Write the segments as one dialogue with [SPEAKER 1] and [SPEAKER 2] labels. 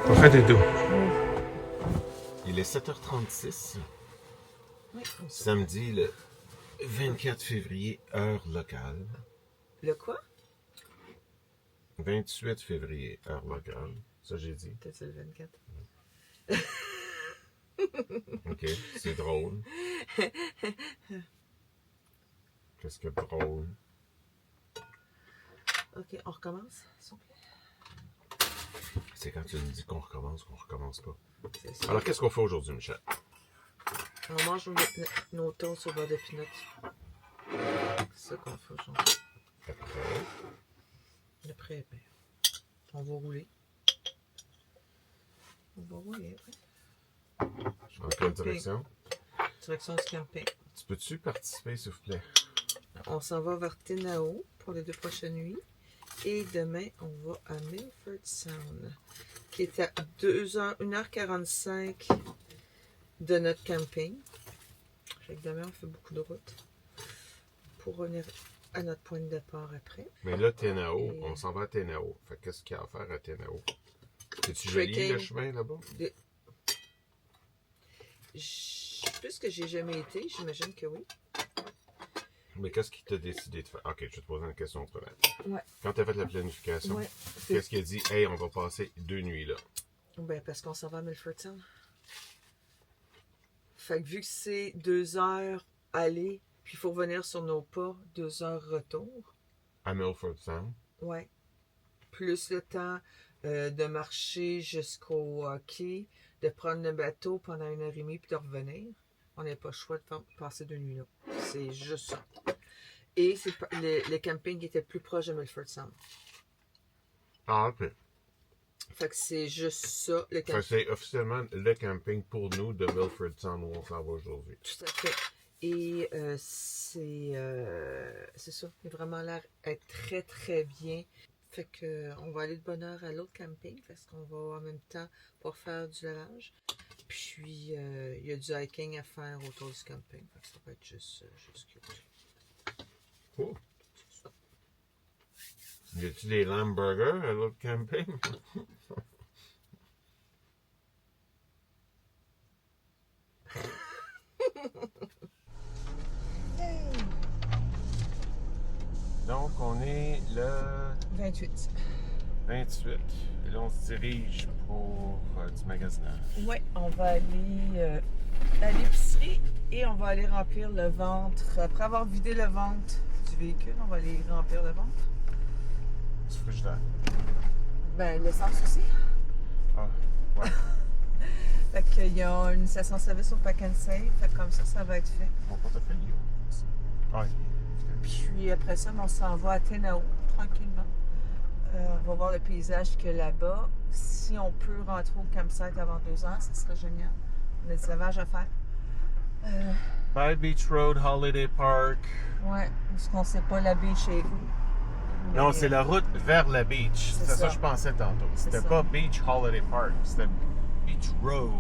[SPEAKER 1] On fait des dos. Il est 7h36.
[SPEAKER 2] Oui,
[SPEAKER 1] Samedi le 24 février, heure locale.
[SPEAKER 2] Le quoi?
[SPEAKER 1] 28 février, heure locale. Ça, j'ai dit.
[SPEAKER 2] Peut-être c'est le 24.
[SPEAKER 1] OK, c'est drôle. Qu'est-ce que drôle?
[SPEAKER 2] OK, on recommence, s'il vous plaît.
[SPEAKER 1] C'est quand tu me dis qu'on recommence pas.
[SPEAKER 2] C'est ça.
[SPEAKER 1] Alors, qu'est-ce qu'on fait aujourd'hui, Michel?
[SPEAKER 2] On mange nos toasts au beurre de pinot. C'est ça qu'on fait aujourd'hui. Après, ben, on va rouler. Après.
[SPEAKER 1] Dans quelle direction?
[SPEAKER 2] Direction du camping.
[SPEAKER 1] Tu peux-tu participer, s'il vous plaît?
[SPEAKER 2] On s'en va vers Tenao pour les 2 prochaines nuits. Et demain, on va à Milford Sound, qui est à 1h45 de notre camping. Fait que demain, on fait beaucoup de route pour revenir à notre point de départ après.
[SPEAKER 1] Mais là, Tenao, on s'en va à Tenao. Fait qu'est-ce qu'il y a à faire à Tenao? C'est-tu joli, le chemin, là-bas?
[SPEAKER 2] Puisque j'ai jamais été, j'imagine que oui.
[SPEAKER 1] Mais qu'est-ce qui t'a décidé de faire? Ok, je vais te poser une question autrement.
[SPEAKER 2] Ouais.
[SPEAKER 1] Quand tu as fait la planification,
[SPEAKER 2] Ouais.
[SPEAKER 1] qu'est-ce qui a dit, hey, on va passer 2 nuits là?
[SPEAKER 2] Ben, parce qu'on s'en va à Milford Sound. Fait que vu que c'est 2 heures aller, puis il faut revenir sur nos pas, 2 heures retour.
[SPEAKER 1] À Milford Sound?
[SPEAKER 2] Ouais. Plus le temps de marcher jusqu'au quai, de prendre le bateau pendant 1h30 puis de revenir. On n'a pas le choix de passer 2 nuits là. C'est juste ça. Et c'est le camping était plus proche de Milford Sound.
[SPEAKER 1] Ah, ok.
[SPEAKER 2] Fait que c'est juste ça, le camping.
[SPEAKER 1] C'est officiellement le camping pour nous de Milford Sound où on s'en va aujourd'hui.
[SPEAKER 2] Tout à fait. Et c'est ça. Il a vraiment l'air d'être très, très bien. Fait que on va aller de bonne heure à l'autre camping parce qu'on va en même temps pour faire du lavage. Puis il y a du hiking à faire autour du camping. Fait que ça va être juste cute.
[SPEAKER 1] Cool.
[SPEAKER 2] C'est ça.
[SPEAKER 1] Y a-tu des lamb burgers à l'autre camping? Donc, on est le
[SPEAKER 2] 28.
[SPEAKER 1] 28. Et là, on se dirige pour du magasinage.
[SPEAKER 2] Oui, on va aller à l'épicerie et on va aller remplir le ventre. Après avoir vidé le ventre du véhicule, on va aller remplir le ventre.
[SPEAKER 1] Du frigidaire.
[SPEAKER 2] Ben, l'essence aussi.
[SPEAKER 1] Ah, ouais.
[SPEAKER 2] Fait qu'il y a une station-service au Pack and Save. Fait que comme ça va être fait.
[SPEAKER 1] Mon portefeuille, il est où? Ouais.
[SPEAKER 2] Puis après ça, on s'en va à Tenao, tranquillement. On va voir le paysage qu'il y a là-bas. Si on peut rentrer au campsite avant 2 heures, ça serait génial. On a du lavage à faire.
[SPEAKER 1] By Beach Road, Holiday Park.
[SPEAKER 2] Ouais, parce qu'on sait pas la baie chez vous.
[SPEAKER 1] Non, c'est la route vers la beach.
[SPEAKER 2] C'est
[SPEAKER 1] C'est ça
[SPEAKER 2] ça
[SPEAKER 1] que je pensais tantôt.
[SPEAKER 2] C'est
[SPEAKER 1] C'était
[SPEAKER 2] ça.
[SPEAKER 1] pas Beach Holiday Park, c'était Beach Road.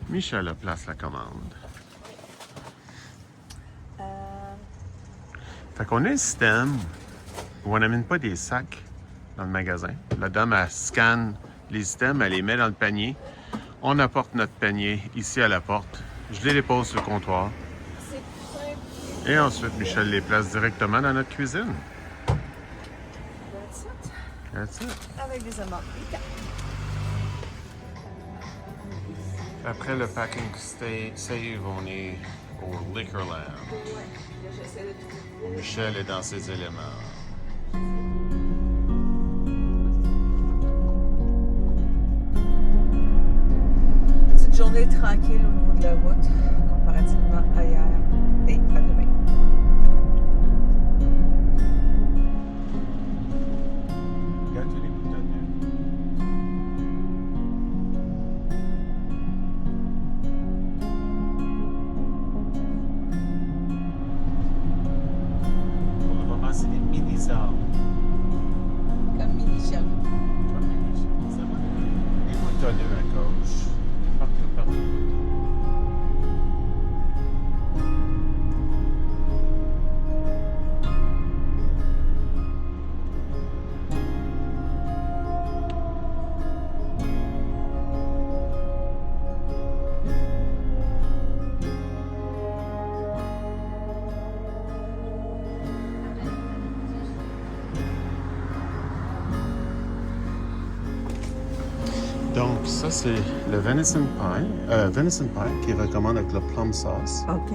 [SPEAKER 1] Michel a place la commande. Fait qu'on a un système où on n'amène pas des sacs dans le magasin. La dame, elle scanne les items, elle les met dans le panier. On apporte notre panier ici à la porte Je les dépose sur le comptoir.
[SPEAKER 2] C'est plus simple.
[SPEAKER 1] Et ensuite, Michel les place directement dans notre cuisine.
[SPEAKER 2] That's it.
[SPEAKER 1] That's it.
[SPEAKER 2] Avec des amandes.
[SPEAKER 1] Après le packing save, on est au Liquorland.
[SPEAKER 2] Ouais, là, j'essaie de tout.
[SPEAKER 1] Michel est dans ses éléments.
[SPEAKER 2] Petite journée tranquille au niveau de la route, comparativement à hier et à demain.
[SPEAKER 1] Regarde tous les boutons. Pour le moment, c'est des mini-arbres.
[SPEAKER 2] Comme mini-chien.
[SPEAKER 1] Ça va? Des boutonneux à gauche. Partout. Donc, ça, c'est le venison pie qui recommande avec le plum sauce.
[SPEAKER 2] OK.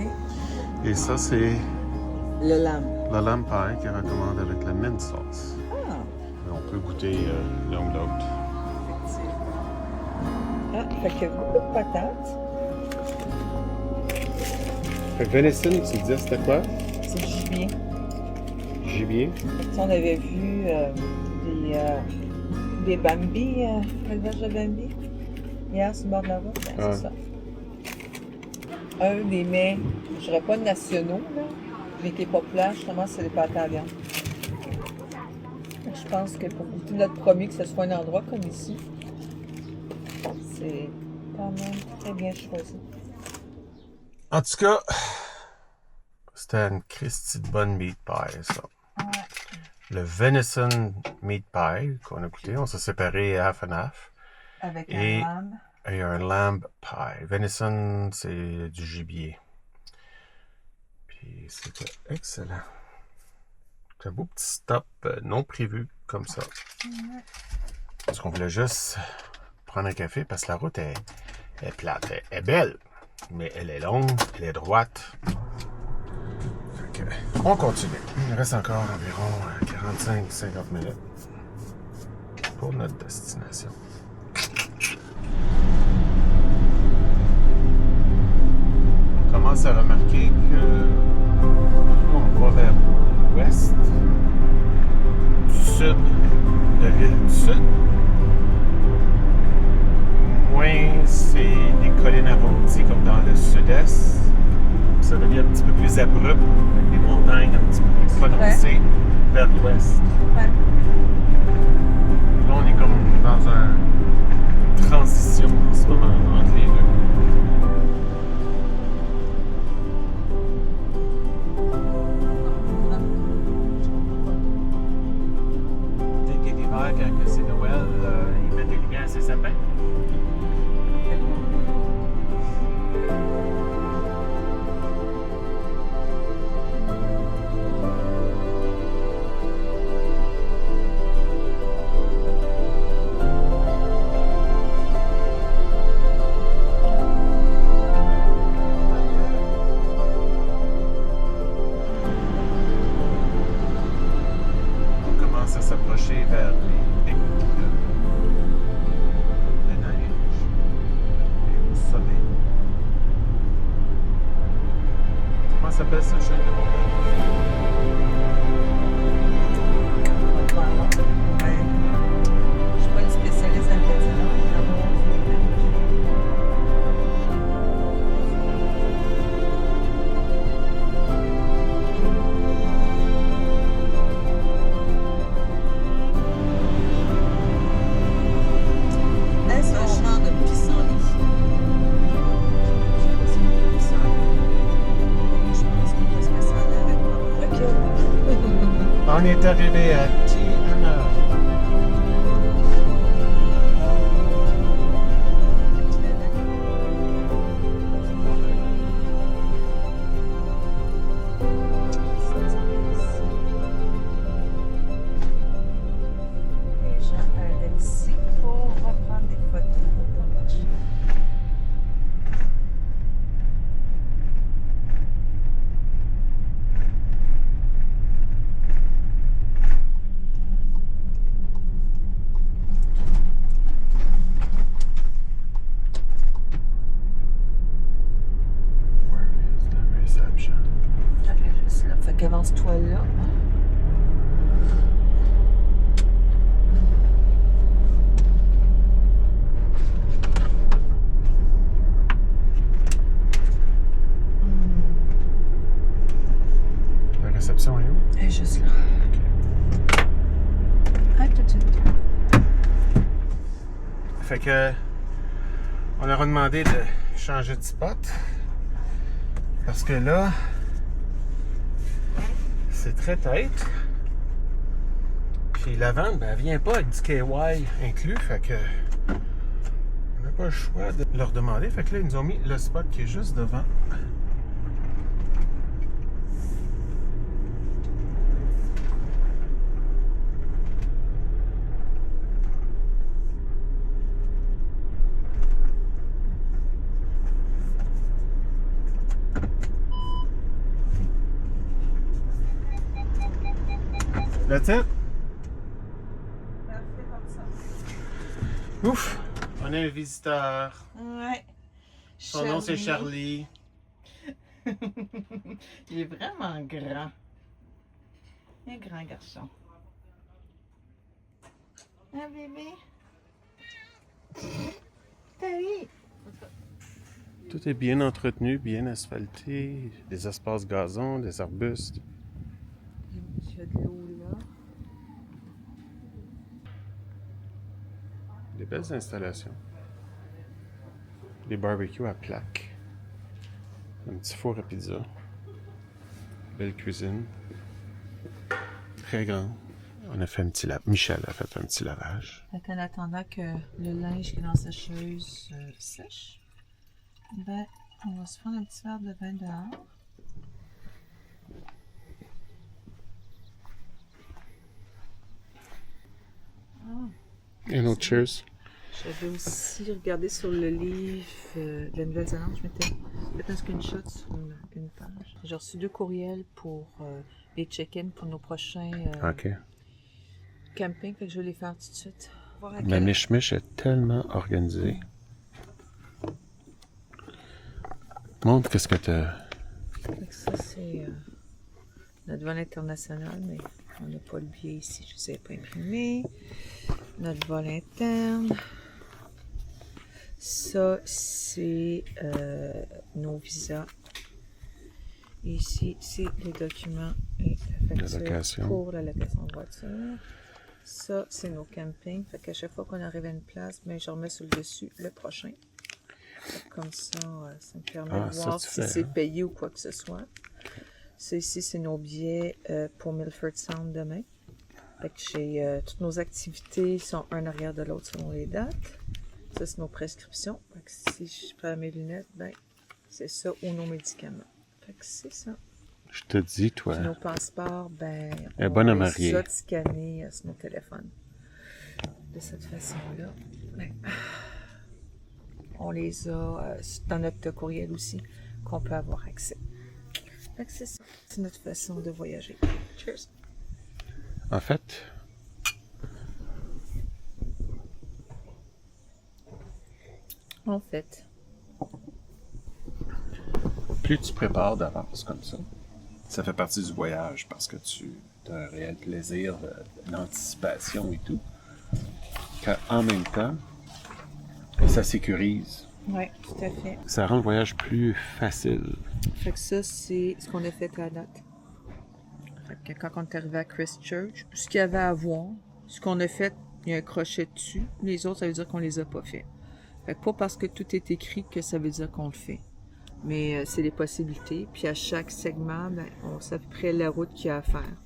[SPEAKER 1] Et ça, c'est
[SPEAKER 2] Le lamb.
[SPEAKER 1] le lamb pie qui recommande avec le mint sauce.
[SPEAKER 2] Ah,
[SPEAKER 1] Et on peut goûter l'un ou l'autre.
[SPEAKER 2] effectivement. Ah, fait qu'il y a beaucoup de patates.
[SPEAKER 1] Fait que venison, tu disais, c'était quoi?
[SPEAKER 2] C'est du gibier.
[SPEAKER 1] Gibier.
[SPEAKER 2] On avait vu des Bambi, l'élevage de Bambi, hier sur le bord de la route. Ben, c'est ça. Un des mets, je dirais pas nationaux, là, mais qui est populaire, justement, c'est les pâtes à viande. Je pense que pour goûter notre premier, que ce soit un endroit comme ici, c'est quand même très bien choisi.
[SPEAKER 1] En tout cas, c'était une Christie de bonne meat pie, ça.
[SPEAKER 2] Ouais.
[SPEAKER 1] Le venison meat pie qu'on a goûté, on s'est séparés half and half.
[SPEAKER 2] Avec
[SPEAKER 1] Et-
[SPEAKER 2] un lamb.
[SPEAKER 1] Et un lamb pie. Venison, c'est du gibier. Puis c'était excellent. C'est un beau petit stop non prévu comme ça. Parce qu'on voulait juste prendre un café parce que la route est plate. Elle est belle, mais elle est longue, elle est droite. Fait que, on continue. Il reste encore environ 45-50 minutes pour notre destination. On commence à remarquer que on va vers l'ouest, du sud de l'île du Sud. Moins c'est des collines arrondies comme dans le sud-est. Ça devient un petit peu plus abrupt, avec des montagnes un petit peu plus prononcées vers l'ouest.
[SPEAKER 2] Ouais.
[SPEAKER 1] Là, on est comme dans une transition en ce moment entre les deux. Peut-être que l'hiver, quand c'est Noël, ils mettent des lumières à ses sapins. On commence à s'approcher vers les pics de neige et au sommet. Comment s'appelle ça, chaîne de montagne?
[SPEAKER 2] Ouais. Je suis pas une spécialiste en Gatineau, est-ce un champ de pissenlit? Je pense que parce que ça en avait pas. Ok.
[SPEAKER 1] On est arrivé à Tiana. que on leur a demandé de changer de spot. Parce que là, c'est très tête. Puis la vente, ben, elle vient pas avec du KY inclus. Fait que on n'a pas le choix de leur demander. Fait que là, ils nous ont mis le spot qui est juste devant. That's it?
[SPEAKER 2] Parfait comme ça.
[SPEAKER 1] Ouf! On a un visiteur.
[SPEAKER 2] Ouais.
[SPEAKER 1] Son nom, c'est Charlie.
[SPEAKER 2] Il est vraiment grand. Un grand garçon. Un bébé. Oui.
[SPEAKER 1] Tout est bien entretenu, bien asphalté. Des espaces gazon, des arbustes.
[SPEAKER 2] Il y a de l'eau là.
[SPEAKER 1] Des belles installations. Des barbecues à plaques. Un petit four à pizza. Belle cuisine. Très grand. On a fait un petit Michel a fait un petit lavage.
[SPEAKER 2] En attendant que le linge qui est dans sa sécheuse sèche, ben, on va se prendre un petit verre de vin dehors.
[SPEAKER 1] Et nos cheers.
[SPEAKER 2] J'avais aussi regardé sur le livre de la Nouvelle-Zélande, je m'étais fait un screenshot sur une page. J'ai reçu 2 courriels pour les check-in pour nos prochains
[SPEAKER 1] OK.
[SPEAKER 2] campings, fait que je vais les faire tout de suite. Voir à
[SPEAKER 1] Ma
[SPEAKER 2] quelle-
[SPEAKER 1] Mich est tellement organisée. Montre qu'est-ce que t'as.
[SPEAKER 2] Fait que ça, c'est notre vol international, mais on n'a pas le billet ici, je ne sais pas imprimer. Notre vol interne. Ça, c'est nos visas. Et ici, c'est les documents et la facture
[SPEAKER 1] location.
[SPEAKER 2] pour la location de voiture. Ça, c'est nos campings. Fait qu'à chaque fois qu'on arrive à une place, ben, je remets sur le dessus le prochain. Fait que comme ça me permet de
[SPEAKER 1] ça,
[SPEAKER 2] voir
[SPEAKER 1] tu
[SPEAKER 2] si
[SPEAKER 1] fais,
[SPEAKER 2] c'est
[SPEAKER 1] hein?
[SPEAKER 2] payé ou quoi que ce soit. Ça ici, c'est nos billets pour Milford Sound demain. Fait que j'ai toutes nos activités sont un arrière de l'autre selon les dates. Ça, c'est nos prescriptions. Fait que si je prends mes lunettes, ben, c'est ça ou nos médicaments. Fait que c'est ça.
[SPEAKER 1] Je te dis, toi.
[SPEAKER 2] Puis nos passeports, ben,
[SPEAKER 1] Elle est
[SPEAKER 2] on
[SPEAKER 1] bonne à
[SPEAKER 2] les
[SPEAKER 1] marier.
[SPEAKER 2] a scannés sur nos téléphones. De cette façon-là. Ben, on les a dans notre courriel aussi, qu'on peut avoir accès. Fait que c'est ça. C'est notre façon de voyager. Cheers!
[SPEAKER 1] En fait, plus tu prépares d'avance comme ça fait partie du voyage parce que tu as un réel plaisir d'anticipation et tout. En même temps, ça sécurise.
[SPEAKER 2] Oui, tout à fait.
[SPEAKER 1] Ça rend le voyage plus facile.
[SPEAKER 2] Fait que ça, c'est ce qu'on a fait à la date. Fait que quand on est arrivé à Christchurch, ce qu'il y avait à voir, ce qu'on a fait, il y a un crochet dessus. Les autres, ça veut dire qu'on les a pas fait. Fait que pas parce que tout est écrit que ça veut dire qu'on le fait. Mais c'est les possibilités. Puis à chaque segment, ben, on sait à peu près la route qu'il y a à faire.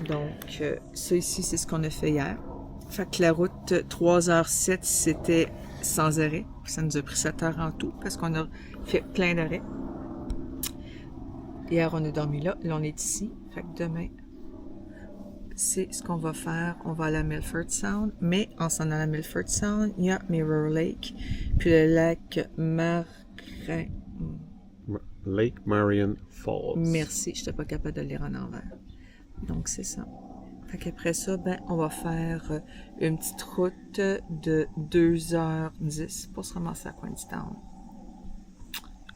[SPEAKER 2] Donc, ça ici, c'est ce qu'on a fait hier. Fait que la route 3h07, c'était sans arrêt. Ça nous a pris 7 heures en tout parce qu'on a fait plein d'arrêts. Hier, on a dormi là. Là, on est ici. Fait que demain, c'est ce qu'on va faire. On va aller à Milford Sound. Mais en s'en allant à Milford Sound, il y a Mirror Lake. Puis le lac
[SPEAKER 1] Lake Marion Falls.
[SPEAKER 2] Merci, je n'étais pas capable de le lire en envers. Donc, c'est ça. Fait qu'après ça, ben, on va faire une petite route de 2h10 pour se ramasser à Queenstown.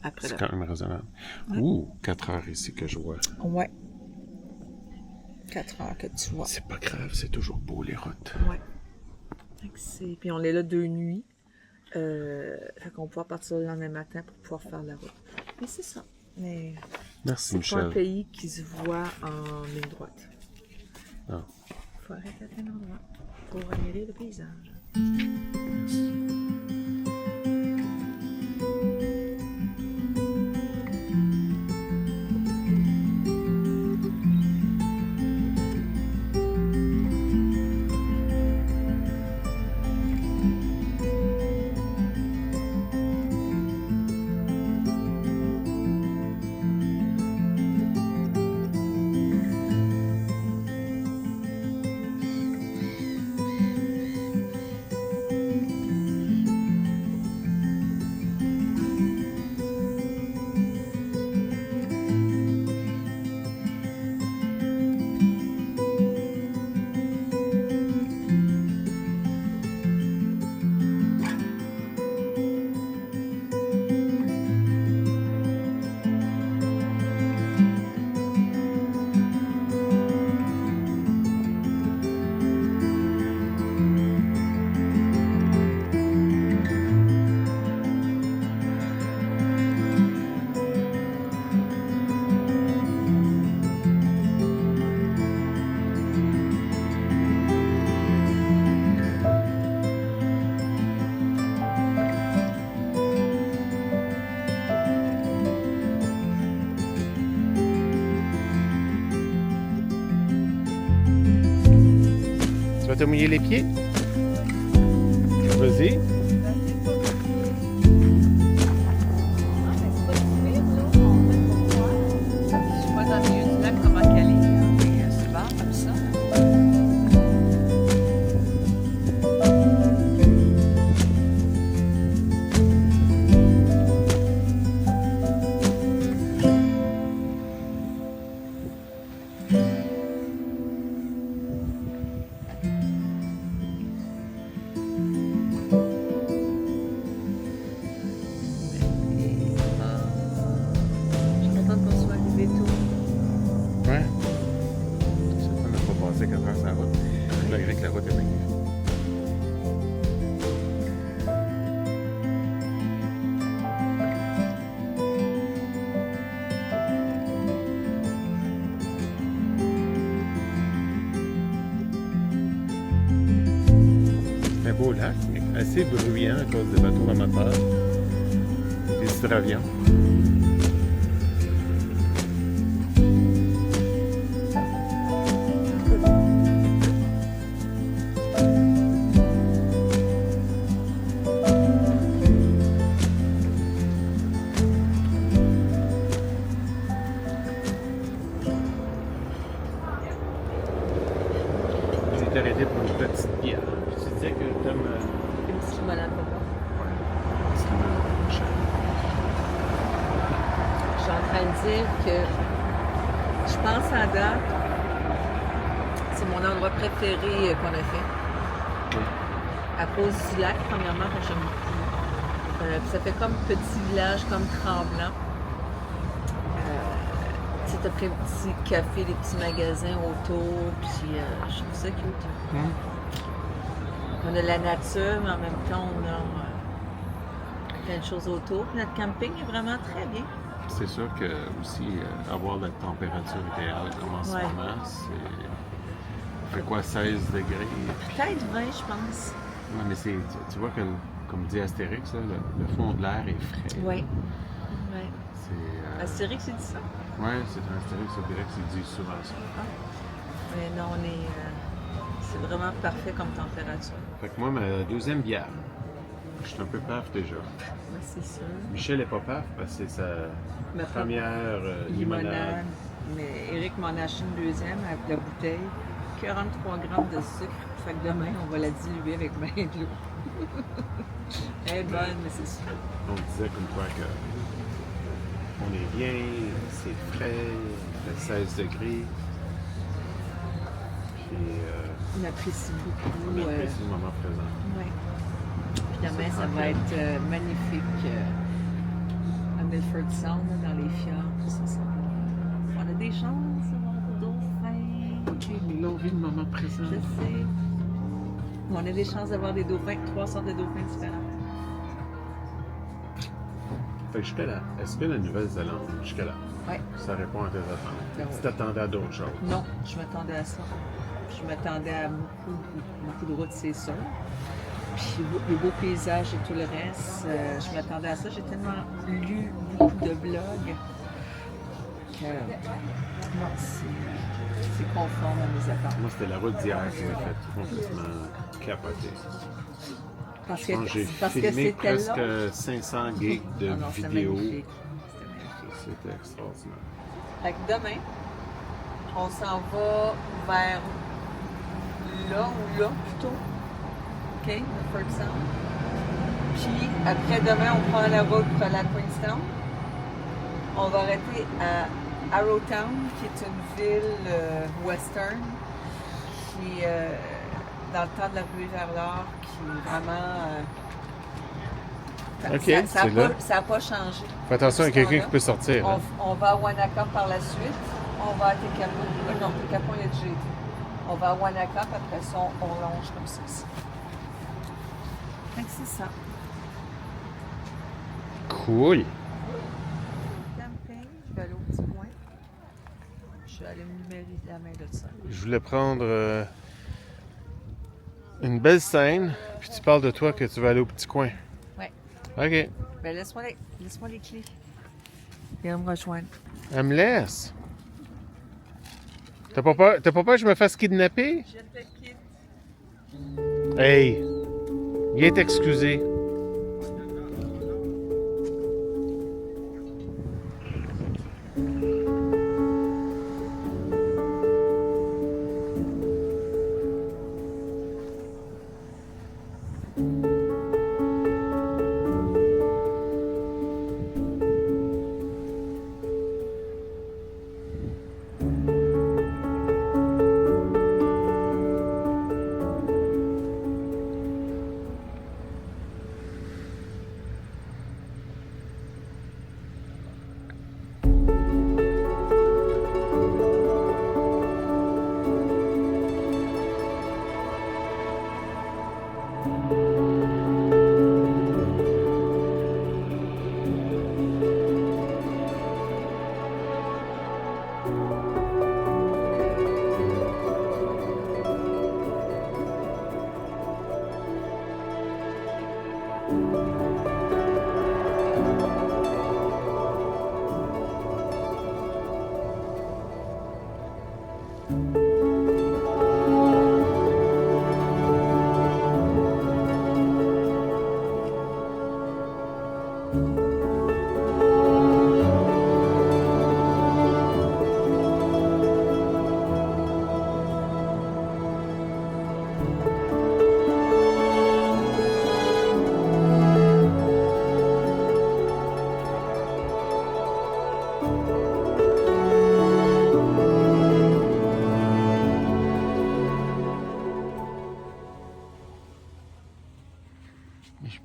[SPEAKER 2] Après
[SPEAKER 1] C'est
[SPEAKER 2] la...
[SPEAKER 1] quand même raisonnable.
[SPEAKER 2] Ouais.
[SPEAKER 1] Ouh, 4 heures ici que je vois.
[SPEAKER 2] Ouais. 4 heures que tu vois.
[SPEAKER 1] C'est pas grave, c'est toujours beau les routes.
[SPEAKER 2] Ouais. Fait que c'est... Puis on est là 2 nuits. Fait qu'on va pouvoir partir le lendemain matin pour pouvoir faire la route. Mais c'est ça. Mais
[SPEAKER 1] Merci
[SPEAKER 2] c'est
[SPEAKER 1] Michel.
[SPEAKER 2] pas un pays qui se voit en ligne droite.
[SPEAKER 1] Non.
[SPEAKER 2] Il faut arrêter à un endroit pour admirer le paysage.
[SPEAKER 1] Tu vas te mouiller les pieds? Vas-y. Ouais. C'est ça, on n'a pas passé 4 heures sur la route, malgré que la route est magnifique. C'est un beau lac, mais assez bruyant à cause des bateaux amateurs, des hydravions. J'ai arrêté pour une petite bière. Tu disais que t'aimes...
[SPEAKER 2] Une petite limonade, papa.
[SPEAKER 1] Ouais. C'est vraiment cher.
[SPEAKER 2] Je suis en train de dire que je pense à date, c'est mon endroit préféré qu'on a fait.
[SPEAKER 1] Oui.
[SPEAKER 2] À cause du lac, premièrement, que j'aime beaucoup. Ça fait comme petit village, comme Tremblant. Tu sais, t'as plein de petits cafés, des petits magasins autour, puis je trouve ça cute. On a la nature, mais en même temps, on a plein de choses autour. Puis notre camping est vraiment très bien.
[SPEAKER 1] C'est sûr que aussi avoir la température idéale comme en ce
[SPEAKER 2] Ouais.
[SPEAKER 1] moment, c'est... fait quoi, 16 degrés?
[SPEAKER 2] Peut-être 20, je pense.
[SPEAKER 1] Ouais, mais c'est, tu vois que, comme dit Astérix, là, le fond de l'air est frais.
[SPEAKER 2] Oui. Ouais.
[SPEAKER 1] C'est...
[SPEAKER 2] Astérix, c'est dit ça?
[SPEAKER 1] Ouais, c'est un Astérix, on dirait que c'est dit souvent ça.
[SPEAKER 2] Mais non, on est. C'est vraiment parfait comme température.
[SPEAKER 1] Fait que moi, ma deuxième bière, je suis un peu paf déjà.
[SPEAKER 2] Oui, c'est sûr.
[SPEAKER 1] Michel est pas paf parce que c'est sa
[SPEAKER 2] Ma
[SPEAKER 1] première limonade.
[SPEAKER 2] Mais Eric m'en a acheté une deuxième avec la bouteille. 43 grammes de sucre. Fait que demain, on va la diluer avec ben de l'eau. Elle est bonne, mais c'est sûr.
[SPEAKER 1] On disait comme quoi que on est bien, c'est frais, il fait 16 degrés. Puis
[SPEAKER 2] On apprécie beaucoup.
[SPEAKER 1] on apprécie le moment présent.
[SPEAKER 2] Oui. Puis demain, ça va être magnifique à Milford Sound, là, dans les fjords. On a des chances d'avoir des dauphins.
[SPEAKER 1] OK, mais là, on vit le moment présent.
[SPEAKER 2] Je sais. On a des chances d'avoir des dauphins, 3 sortes de dauphins différents.
[SPEAKER 1] Fait que jusqu'à là, est-ce que la Nouvelle-Zélande, jusqu'à là,
[SPEAKER 2] Oui.
[SPEAKER 1] ça répond à tes attentes?
[SPEAKER 2] Ben
[SPEAKER 1] Tu
[SPEAKER 2] oui.
[SPEAKER 1] t'attendais à d'autres choses?
[SPEAKER 2] Non, je m'attendais à ça. Je m'attendais à beaucoup de routes, c'est sûr. puis le beau paysage et tout le reste. Je m'attendais à ça. J'ai tellement lu beaucoup de blogs que non, c'est conforme à mes attentes.
[SPEAKER 1] Moi, c'était la route d'hier qui m'a fait complètement capoter.
[SPEAKER 2] Parce
[SPEAKER 1] Je pense que j'ai
[SPEAKER 2] parce que
[SPEAKER 1] filmé
[SPEAKER 2] c'était
[SPEAKER 1] presque
[SPEAKER 2] long.
[SPEAKER 1] 500 gigs de
[SPEAKER 2] Ah non, c'était
[SPEAKER 1] vidéos.
[SPEAKER 2] magnifique. C'était magnifique.
[SPEAKER 1] C'était extraordinaire.
[SPEAKER 2] Fait que demain, on s'en va vers là ou là plutôt. OK, le Fort Sound. Puis après demain, on prend la route pour aller à Queenstown. On va arrêter à Arrowtown, qui est une ville western, qui est dans le temps de la ruée vers l'or, qui est vraiment.
[SPEAKER 1] Ok,
[SPEAKER 2] Ça n'a pas changé.
[SPEAKER 1] Fais attention à quelqu'un qui peut sortir. Hein?
[SPEAKER 2] On va à Wanaka par la suite. On va à Tekapo. Non, Tekapo, il y a déjà été. On va à Wanaka, puis après ça, on longe comme ça ici. Fait que c'est ça.
[SPEAKER 1] Cool.
[SPEAKER 2] Camping, je vais aller au petit coin. Je vais aller me numérer la main de ça.
[SPEAKER 1] Je voulais prendre une belle scène, puis tu parles de toi que tu vas aller au petit coin.
[SPEAKER 2] Ouais.
[SPEAKER 1] OK.
[SPEAKER 2] Ben laisse-moi les clés. Viens me rejoindre.
[SPEAKER 1] Elle me laisse. T'as pas peur que je me fasse kidnapper?
[SPEAKER 2] Je te quitte.
[SPEAKER 1] Hey! Viens t'excuser.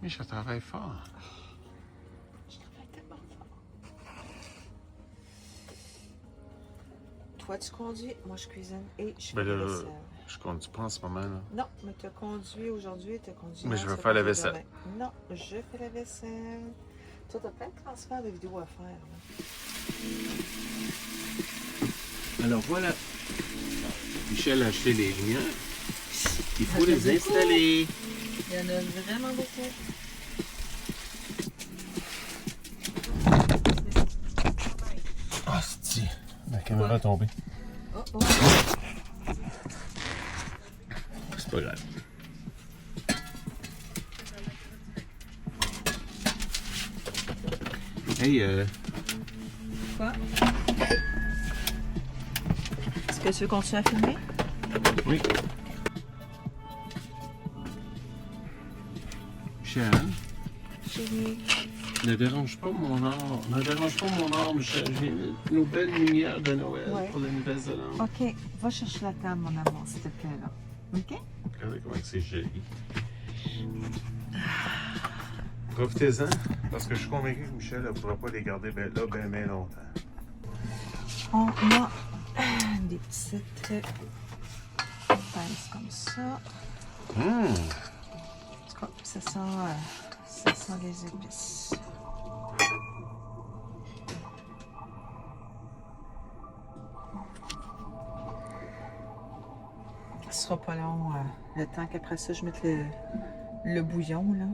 [SPEAKER 1] Mais je travaille fort.
[SPEAKER 2] Je travaille tellement fort. Toi, tu conduis, moi je cuisine et je fais
[SPEAKER 1] Ben
[SPEAKER 2] la
[SPEAKER 1] là,
[SPEAKER 2] vaisselle.
[SPEAKER 1] je conduis pas en ce moment. Là.
[SPEAKER 2] Non, mais tu as conduit aujourd'hui, tu as conduit.
[SPEAKER 1] Mais
[SPEAKER 2] hier,
[SPEAKER 1] je vais
[SPEAKER 2] tu as
[SPEAKER 1] faire la
[SPEAKER 2] conduit
[SPEAKER 1] vaisselle.
[SPEAKER 2] demain. Non, je fais la vaisselle. Toi, tu as plein de transferts de vidéos à faire. Là.
[SPEAKER 1] Alors voilà. Michel a acheté les liens. Il faut les installer.
[SPEAKER 2] Il y en a vraiment beaucoup.
[SPEAKER 1] Ah, c'est la caméra est tombée.
[SPEAKER 2] Oh, oh.
[SPEAKER 1] C'est pas grave. Hey,
[SPEAKER 2] Quoi? Est-ce que tu veux continuer à filmer?
[SPEAKER 1] oui. Michel,
[SPEAKER 2] Chérie.
[SPEAKER 1] ne dérange pas mon art. Ne dérange pas mon art, Michel. J'ai nos belles lumières de Noël
[SPEAKER 2] Ouais.
[SPEAKER 1] pour la Nouvelle-Zélande.
[SPEAKER 2] OK, va chercher la table, mon amour, s'il te plaît, là. OK?
[SPEAKER 1] Regardez comment c'est joli. Profitez-en, parce que je suis convaincu que Michel ne pourra pas les garder bien longtemps.
[SPEAKER 2] On a des petites pinces comme ça. En tout cas, ça sent les épices. Ce sera pas long, le temps qu'après ça, je mette le bouillon, là.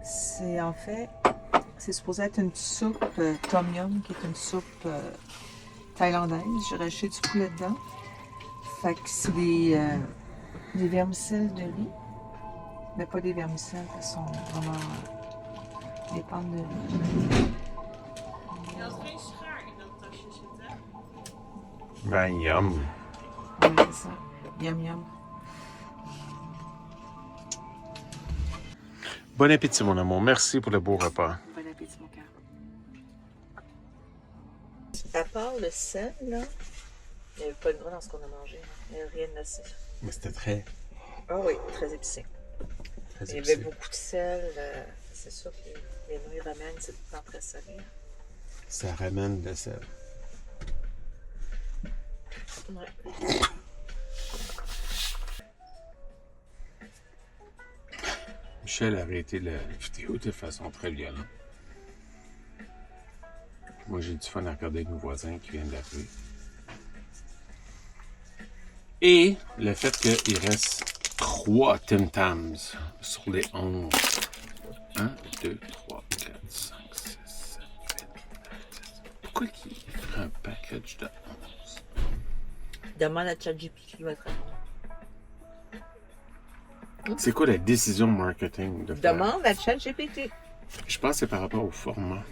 [SPEAKER 2] C'est en fait, c'est supposé être une soupe tom yum, qui est une soupe thaïlandaise. J'ai rajouté du poulet dedans. Fait que c'est des vermicelles de riz. Mais pas des vermicelles, elles sont vraiment des pâtes de riz.
[SPEAKER 3] Je had geen schaar in dat tasje zitten.
[SPEAKER 1] Ben, yum.
[SPEAKER 2] Oui, c'est ça. Yum yum.
[SPEAKER 1] Bon appétit, mon amour. Merci pour le beau repas.
[SPEAKER 2] Bon appétit, mon cœur. À part le sel, là, il n'y avait pas de gras dans ce qu'on a mangé. Il n'y avait rien de nocif.
[SPEAKER 1] Mais c'était très
[SPEAKER 2] Ah oui, très épicé. Il y avait
[SPEAKER 1] épicé.
[SPEAKER 2] beaucoup de sel. C'est sûr que les nouilles ramen, c'est tout le temps très salé.
[SPEAKER 1] Ça ramène le sel.
[SPEAKER 2] Ouais.
[SPEAKER 1] Michel a arrêté la vidéo de façon très violente. Moi, j'ai du fun à regarder nos voisins qui viennent d'arriver. Et le fait qu'il reste 3 Tim Tams sur les 11. 1, 2, 3, 4, 5, 6, 7, 8, 9, 10. Pourquoi il ferait un package de 11?
[SPEAKER 2] Demande à ChatGPT qui va te répondre.
[SPEAKER 1] C'est quoi la décision marketing de faire?
[SPEAKER 2] Demande à ChatGPT.
[SPEAKER 1] Je pense que c'est par rapport au format.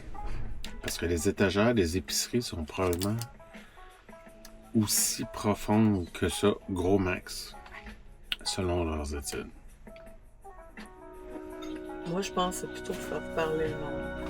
[SPEAKER 1] Parce que les étagères des épiceries sont probablement aussi profondes que ça, gros max, selon leurs études.
[SPEAKER 2] Moi, je pense que c'est plutôt pour faire parler le monde.